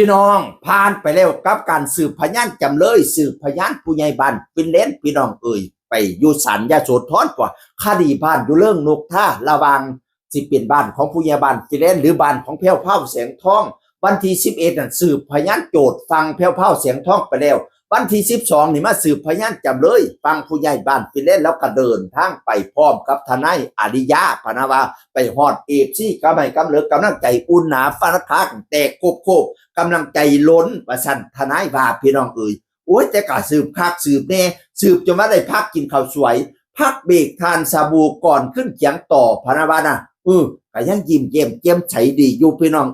พี่น้องผ่านไปแล้วกับการสืบพยานจำเลยสืบพยานผู้ใหญ่บ้านฟินแลนด์พี่น้องไปอยู่ศาลยโสธรกว่าคดีบ้านอยู่เรื่องนกท่าระวังสิเป็นบ้านของผู้ใหญ่บ้านฟินแลนด์หรือบ้านของแพ้วเผาแสงทองวันที่11นั่นสืบพยานโจทย์ฟังแพ้วเผาแสงทองไปแล้ววันที่12นี่มาสืบพยานจำเลยฟังผู้ใหญ่บ้านฟินแลนด์แล้วก็เดินทางไปพร้อมกับทนายอริยะพนาวาไปฮอดเอฟซีกำให้กำเลิกกำลังใจอุ่นหนาฟ้าคักแตกโคบกำลังใจล้นประสันทนายว่าพี่น้องโอ้ยแต่ก็สืบคักสืบแน่สืบจนมาได้พักกินข้าวสวยพักเบรกทานสบู่ก่อนขึ้นเขียงต่อพนาวานะก็ยังยิ้มเยี่ยมใสดีอยู่พี่น้อง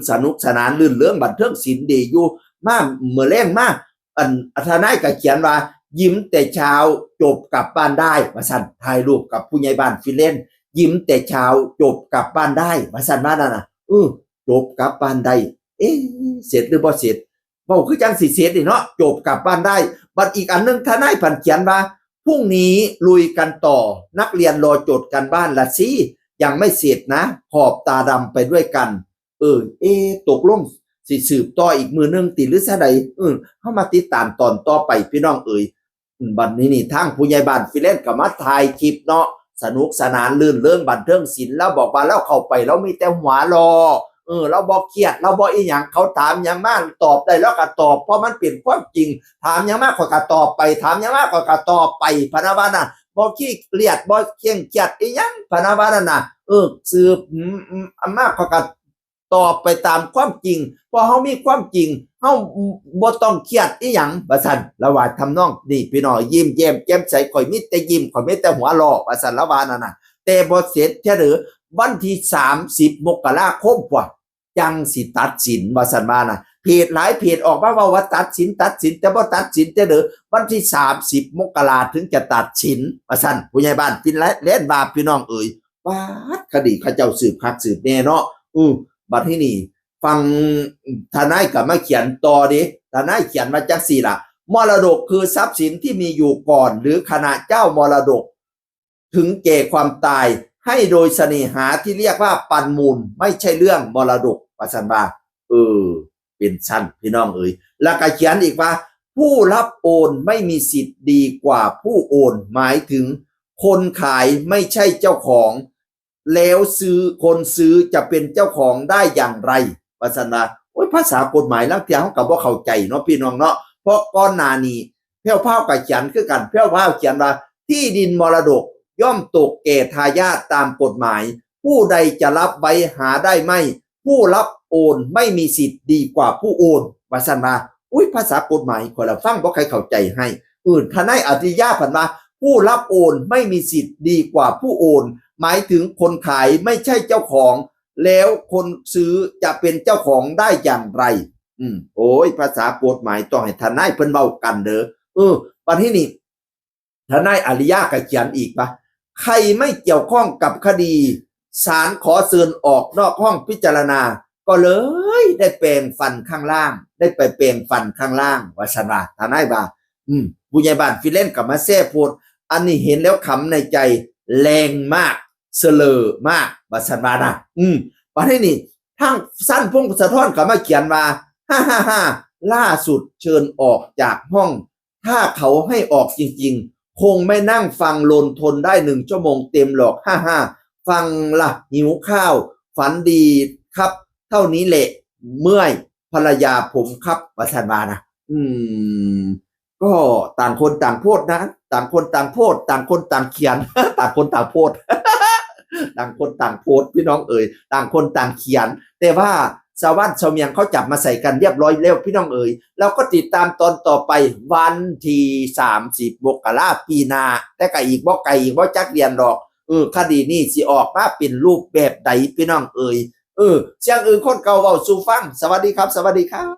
สนุกสนานลื่นเรื่องบันเทิงศิลป์ดีอยู่มาเมื่อแรงมากทนายก็เขียนว่ายิ้มแต่เช้าจบกลับบ้านได้ว่าซั่นถ่ายรูปกับผู้ใหญ่บ้านฟินแลนด์ยิ้มแต่เช้าจบกลับบ้านได้ว่าซั่นว่านั่นน่ะจบกลับบ้านได้เสร็จหรือบ่เสร็จเว้าคือจังสิเสร็จนี่เนาะจบกลับบ้านได้บัดอีกอันนึงทนายพันเขียนว่าพรุ่งนี้ลุยกันต่อนักเรียนรอโจทย์กันบ้านละสิยังไม่เสร็จนะขอบตาดำไปด้วยกันตกลงสิสืบต่ออีกมือนึงติหรือซะใดเข้ามาติดตามตอนต่อไปพี่น้องบัดนี้นี่ทางผู้ใหญ่บ้านฟินแลนด์ก็มาถ่ายคลิปเนาะสนุกสนานลื่นเริงบันเทิงศิลป์แล้วบอกว่าแล้วเข้าไปแล้วมีแต่หัวรอเราบ่เครียดเราบ่อีหยังเขาถามหยังมาตอบได้แล้วก็ตอบเพราะมันเป็นความจริงถามหยังมาก็ตอบไปถามหยังมาก็ตอบไปพะนะว่าน่ะบ่ขี้เกลียดบ่เคร่งเครียดอีหยังพะนะว่านั่นน่ะสืบมากก็ตอบไปตามความจริงพอเฮามีความจริงเฮาบ่ต้องเครียดอีหยังว่าซั่นละว่าทำนองนี่พี่น้องยิ้มแย้มแจ่มใสข่อยมีแต่ยิ้มข่อยมีแต่หัวเราะว่าซั่นละว่านั่นน่ะแต่บ่เสร็จแท้หรือวันที่30มกราคมพุ่นจังสิตัดสินว่าซั่นว่าน่ะเพจหลายเพจออกมาว่าตัดสินแต่บ่ตัดสินแท้หรือวันที่30มกราถึงจะตัดสินว่าซั่นผู้ใหญ่บ้านฟินแลนด์ว่าพี่น้องป๊าดคดีเขาเจ้าสืบคักสืบแน่เนาะบัดที่นี่ฟังทนายก็มาเขียนต่อดิทนายเขียนมาจังสี่ล่ะมรดกคือทรัพย์สินที่มีอยู่ก่อนหรือขณะเจ้ามรดกถึงแก่ความตายให้โดยเสน่หาที่เรียกว่าปันมูลไม่ใช่เรื่องมรดกว่าซั่นว่าเป็นชั้นพี่น้องแล้วก็เขียนอีกว่าผู้รับโอนไม่มีสิทธิ์ดีกว่าผู้โอนหมายถึงคนขายไม่ใช่เจ้าของแล้วคนซื้อจะเป็นเจ้าของได้อย่างไรว่าซั่นว่าภาษากฎหมายลางเที่ยเฮาก็บ่เข้าใจเนาะพี่น้องเนาะเพราะก่อนหน้านี้แพ้วพราวก็เขียนคือกันแพ้วพราวเขียนว่าที่ดินมรดกย่อมตกแก่ทายาทตามกฎหมายผู้ใดจะรับไว้หาได้ไม่ผู้รับโอนไม่มีสิทธิ์ดีกว่าผู้โอนว่าซั่นว่าภาษากฎหมายคนละฟังบ่ใครเข้าใจให้ทนายอริยะเพิ่นว่าผู้รับโอนไม่มีสิทธิ์ดีกว่าผู้โอนหมายถึงคนขายไม่ใช่เจ้าของแล้วคนซื้อจะเป็นเจ้าของได้อย่างไรภาษากฎหมายต้องให้ทนายเพิ่นเว้ากันเด้อบัดนี้นี่ทนายอริยะก็เขียนอีกว่าใครไม่เกี่ยวข้องกับคดีศาลขอเชิญออกนอกห้องพิจารณาก็เลยได้แปลงฟันข้างล่างได้ไปแปลงฟันข้างล่างว่าซั่นว่าทนายว่าผู้ใหญ่บ้านฟินแลนด์ก็มาแซ่พูดอันนี้เห็นแล้วขำในใจแรงมากเสลอมากว่าซั่นว่านะบัดนี้นี่ทางสั้นพงศธรก็มาเขียนว่า555ล่าสุดเชิญออกจากห้องถ้าเขาให้ออกจริงๆคงไม่นั่งฟังลนทนได้1 ชั่วโมงเต็มหรอก55ฟังละหิวข้าวฝันดีครับเท่านี้แหละเมื่อยภรรยาผมครับว่าซั่นว่านะก็ต่างคนต่างโพดนะต่างคนต่างโพดต่างคนต่างเขียน ต่างคนต่างโพด ต่างคนต่างโพดพี่น้องต่างคนต่างเขียนแต่ว่าชาวบ้านชาวเมียงเขาจับมาใส่กันเรียบร้อยแล้วพี่น้องแล้วก็ติดตามตอนต่อไปวันที่30มกราคมปีหน้าแต่ก็อีกบ่ไกลอีกบ่จักเรียนดอกคดีนี้สิออกมาเป็นรูปแบบใดพี่น้องเสียงคนเก่าเว้าสู่ฟังสวัสดีครับสวัสดีครับ